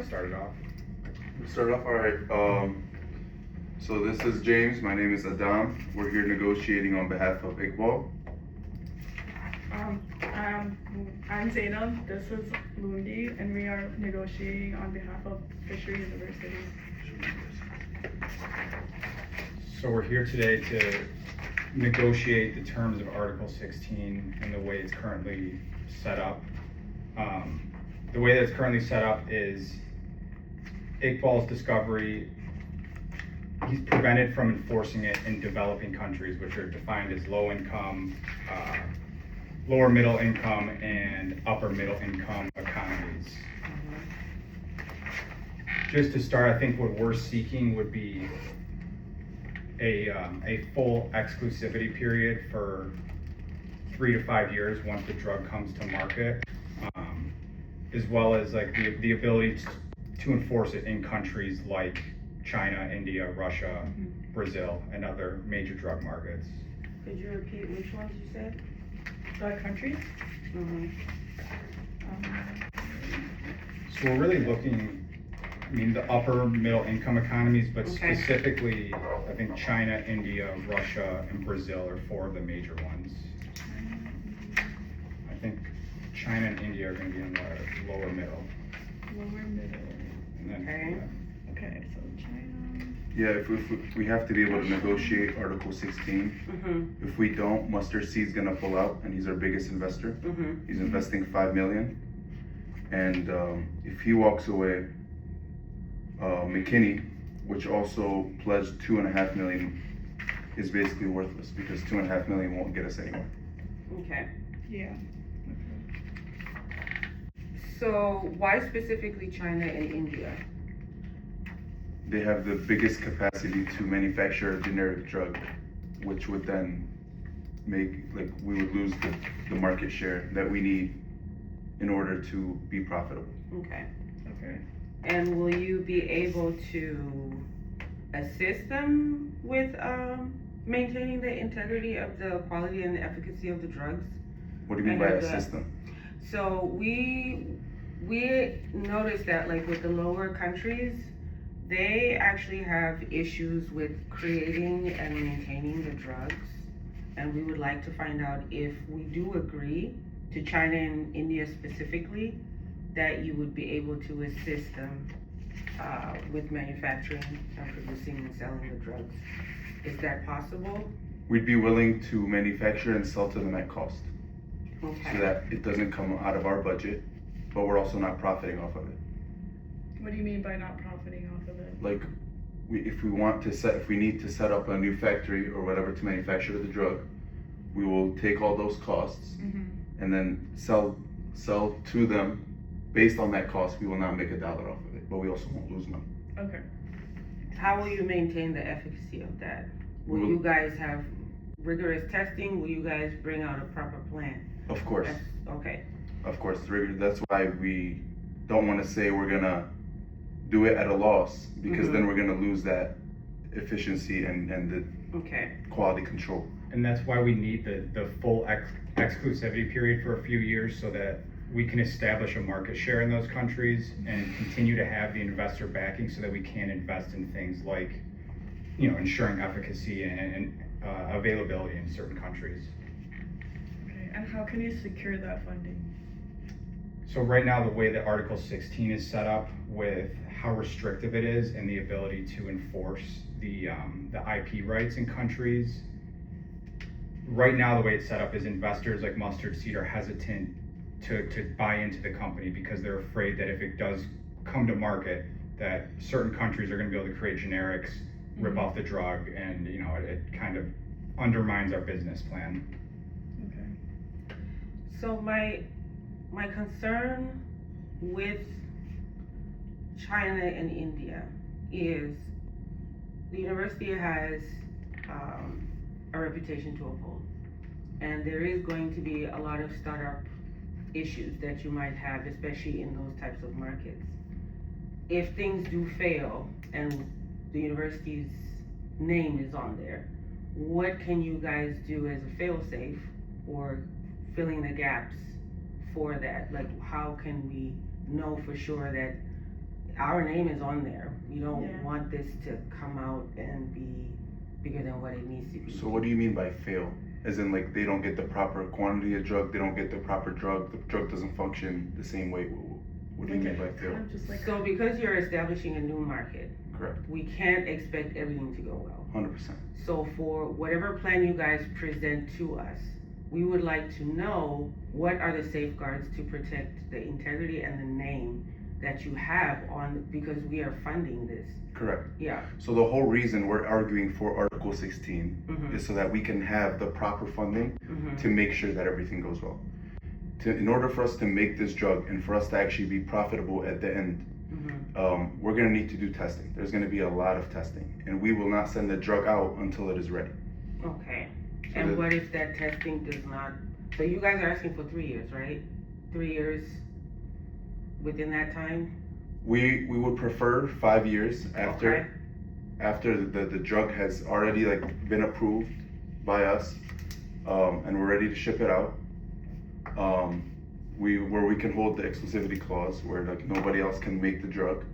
Started off. Start off, all right. So this is James. My name is Adam. We're here negotiating on behalf of Iqbal. I'm Zainab. This is Lundi, and we are negotiating on behalf of Fisher University. So we're here today to negotiate the terms of Article 16 and the way it's currently set up. The way that it's currently set up is Iqbal's discovery, he's prevented from enforcing it in developing countries, which are defined as low income, lower middle income, and upper middle income economies. Just to start, I think what we're seeking would be a full exclusivity period for 3 to 5 years once the drug comes to market, as well as like the ability to enforce it in countries like China, India, Russia, Brazil, and other major drug markets. Could you repeat which ones you said? The countries? So we're really looking, I mean, the upper middle income economies, but Okay. specifically, I think China, India, Russia, and Brazil are 4 of the major ones. I think China and India are gonna be in the lower middle. Lower middle. And then, Okay. Okay, so China. Yeah, if we have to be able to negotiate Article 16. If we don't, Mustard Seed's gonna pull out, and he's our biggest investor. He's investing $5 million, and if he walks away, McKinney, which also pledged $2.5 million, is basically worthless because $2.5 million won't get us anywhere. Okay. Yeah. So why specifically China and India? They have the biggest capacity to manufacture a generic drug, which would then make, like, we would lose the market share that we need in order to be profitable. Okay. Okay. And will you be able to assist them with maintaining the integrity of the quality and the efficacy of the drugs? What do you mean by a system? So we noticed that, like, with the lower countries, they actually have issues with creating and maintaining the drugs. And we would like to find out if we do agree to China and India specifically, that you would be able to assist them with manufacturing and producing and selling the drugs. Is that possible? We'd be willing to manufacture and sell to them at cost, Okay. so that it doesn't come out of our budget, but we're also not profiting off of it. What do you mean by not profiting off of it? Like, if we need to set up a new factory or whatever to manufacture the drug, we will take all those costs and then sell to them. Based on that cost, we will not make $1 off of it, but we also won't lose money. Okay. How will you maintain the efficacy of that? Will you guys have rigorous testing? Will you guys bring out a proper plan? Of course. Okay. Of course, that's why we don't want to say we're gonna do it at a loss, because then we're gonna lose that efficiency and the Okay. quality control. And that's why we need the full exclusivity period for a few years, so that we can establish a market share in those countries and continue to have the investor backing so that we can invest in things like, ensuring efficacy and availability in certain countries. Okay. And how can you secure that funding? So right now, the way that Article 16 is set up, with how restrictive it is and the ability to enforce the IP rights in countries, right now the way it's set up is investors like Mustard Seed are hesitant to buy into the company because they're afraid that if it does come to market, that certain countries are going to be able to create generics, rip off the drug, and it kind of undermines our business plan. Okay. So my concern with China and India is the university has a reputation to uphold, and there is going to be a lot of startup issues that you might have, especially in those types of markets. If things do fail and the university's name is on there, what can you guys do as a fail-safe or filling the gaps for that? Like, how can we know for sure that our name is on there. You don't Yeah. want this to come out and be bigger than what it needs to be. So what do you mean by fail? As in, like, they don't get the proper quantity of drug, they don't get the proper drug, the drug doesn't function the same way. What do you mean by fail? Kind of just like So because you're establishing a new market, Correct. we can't expect everything to go well. 100%. So for whatever plan you guys present to us, we would like to know what are the safeguards to protect the integrity and the name that you have on, because we are funding this. Correct. Yeah. So the whole reason we're arguing for Article 16 Mhm. is so that we can have the proper funding Mhm. to make sure that everything goes well. In order for us to make this drug and for us to actually be profitable at the end, Mhm. we're going to need to do testing. There's going to be a lot of testing, and we will not send the drug out until it is ready. Okay. So And that- what if that testing does not, so you guys are asking for 3 years, right? 3 years within that time? We would prefer 5 years after Okay. after the drug has already like been approved by us, and we're ready to ship it out. Where we can hold the exclusivity clause where like nobody else can make the drug,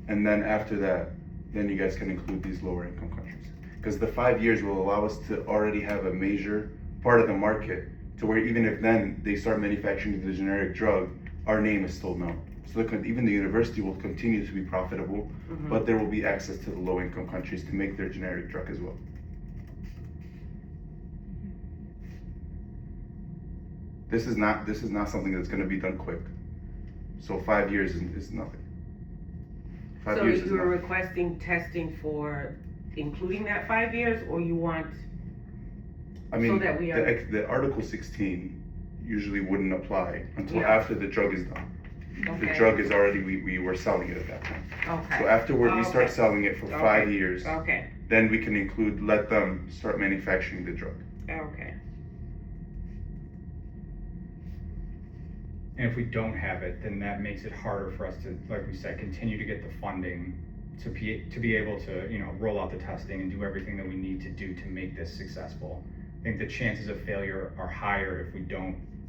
and then after that, then you guys can include these lower income countries, because the 5 years will allow us to already have a major part of the market to where even if then they start manufacturing the generic drug, our name is still known. So even the university will continue to be profitable, Mhm. but there will be access to the low income countries to make their generic drug as well. This is not something that's going to be done quick. So 5 years is nothing. 5 So years is you're nothing. requesting testing for including that 5 years, or you want, I mean, that we are- the Article 16 usually wouldn't apply until Yeah. after the drug is done. The okay, drug is already, we were selling it at that point. okay. So afterward, we start Okay. selling it for Okay. 5 years, Okay, then we can let them start manufacturing the drug. okay. And if we don't have it, then that makes it harder for us to, like we said, continue to get the funding to be able to, roll out the testing and do everything that we need to do to make this successful. I think the chances of failure are higher if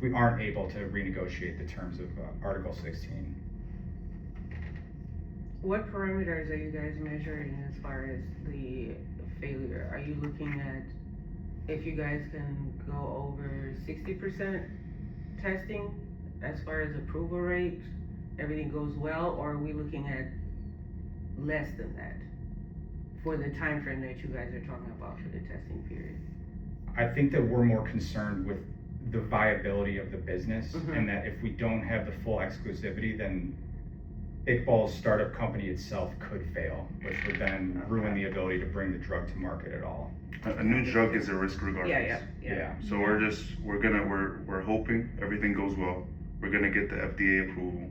we aren't able to renegotiate the terms of Article 16. What parameters are you guys measuring as far as the failure? Are you looking at if you guys can go over 60% testing as far as approval rate, everything goes well, or are we looking at less than that for the time frame that you guys are talking about for the testing period? I think that we're more concerned with the viability of the business, Mhm. and that if we don't have the full exclusivity, then Iqbal's startup company itself could fail, which would then ruin the ability to bring the drug to market at all. A new drug is a risk regardless. Yeah. So we're hoping everything goes well. We're gonna get the FDA approval,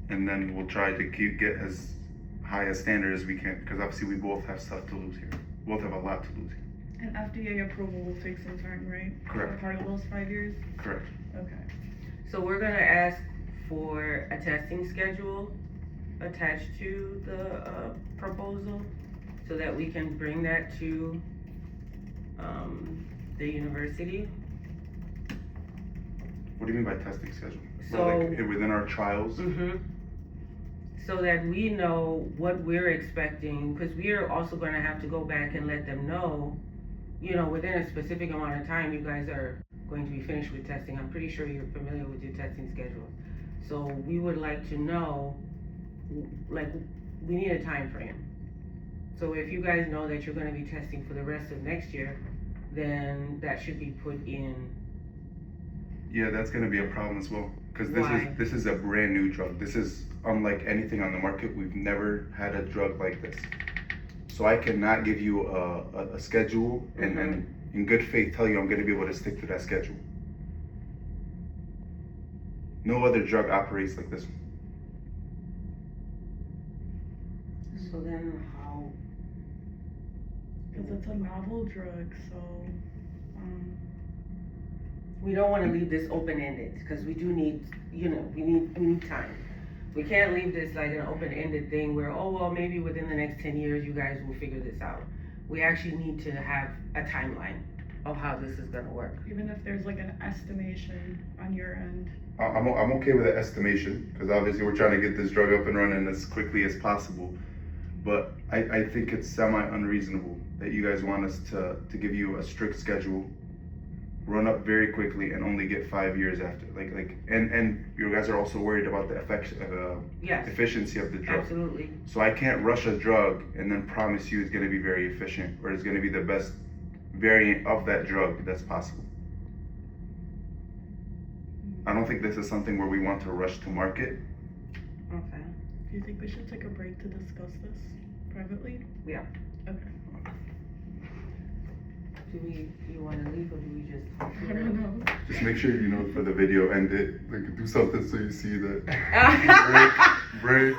and then we'll try to get as high a standard as we can, because obviously we both have stuff to lose here. We both have a lot to lose here. an FDA approval will take some time, right? Correct. For part of those 5 years? Correct. Okay. So we're gonna ask for a testing schedule attached to the proposal so that we can bring that to the university. What do you mean by testing schedule? So- Like within our trials? Mm-hmm. So that we know what we're expecting, because we are also gonna have to go back and let them know, within a specific amount of time, you guys are going to be finished with testing. I'm pretty sure you're familiar with your testing schedule. So we would like to know, like, we need a time frame. So if you guys know that you're gonna be testing for the rest of next year, then that should be put in. Yeah, that's gonna be a problem as well, because Why? this is a brand new drug. This is unlike anything on the market. We've never had a drug like this. So I cannot give you a schedule and in good faith tell you I'm gonna be able to stick to that schedule. No other drug operates like this one. So then how? Because it's a novel drug, so, We don't wanna leave this open-ended, because we do need, we need time. We can't leave this like an open-ended thing where, oh, well, maybe within the next 10 years, you guys will figure this out. We actually need to have a timeline. of how this is gonna work. Even if there's like an estimation on your end. I'm okay with the estimation, because obviously we're trying to get this drug up and running as quickly as possible. But I think it's semi-unreasonable that you guys want us to give you a strict schedule, run up very quickly, and only get 5 years after. And you guys are also worried about the Yes, efficiency of the drug. absolutely. So I can't rush a drug and then promise you it's going to be very efficient, or it's going to be the best variant of that drug that's possible. I don't think this is something where we want to rush to market. Okay. Do you think we should take a break to discuss this privately? Yeah. Okay. Do you wanna leave or do we just? I don't know. Just make sure, for the video, end it. Like, do something so you see that. break.